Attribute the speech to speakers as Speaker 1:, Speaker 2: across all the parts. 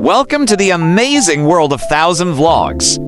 Speaker 1: Welcome to the amazing world of 1,000 Vlogs.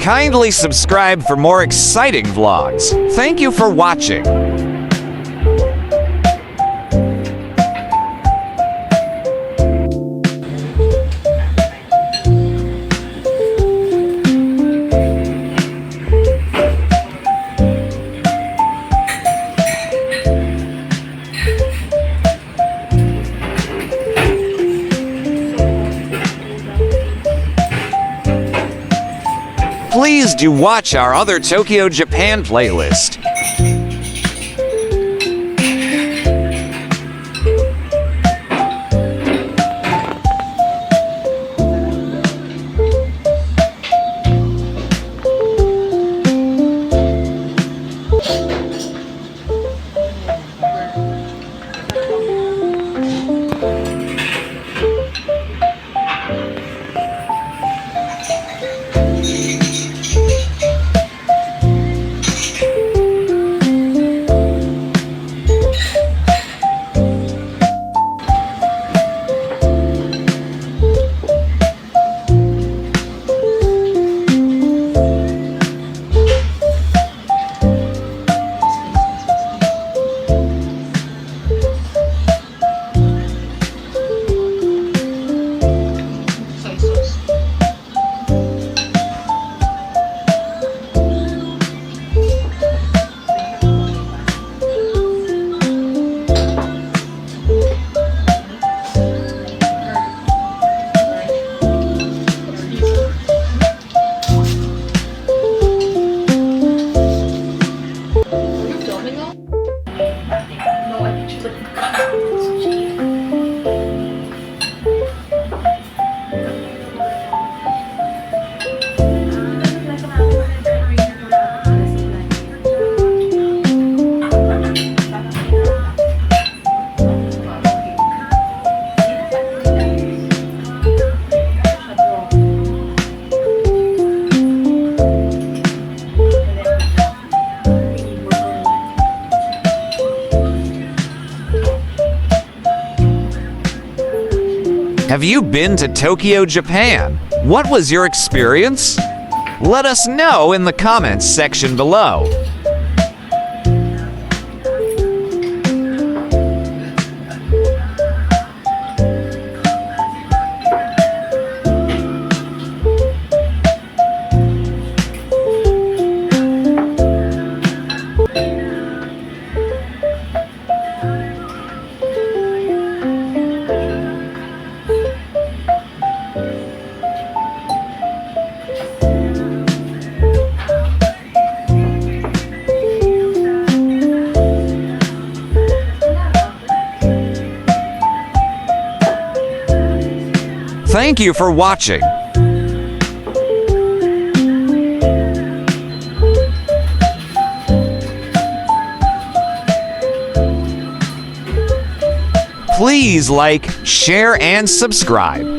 Speaker 1: Kindly subscribe for more exciting vlogs. Thank you for watching. Please do watch our other Tokyo, Japan playlist. Have you been to Tokyo, Japan? What was your experience? Let us know in the comments section below. Thank you for watching. Please like, share, and subscribe.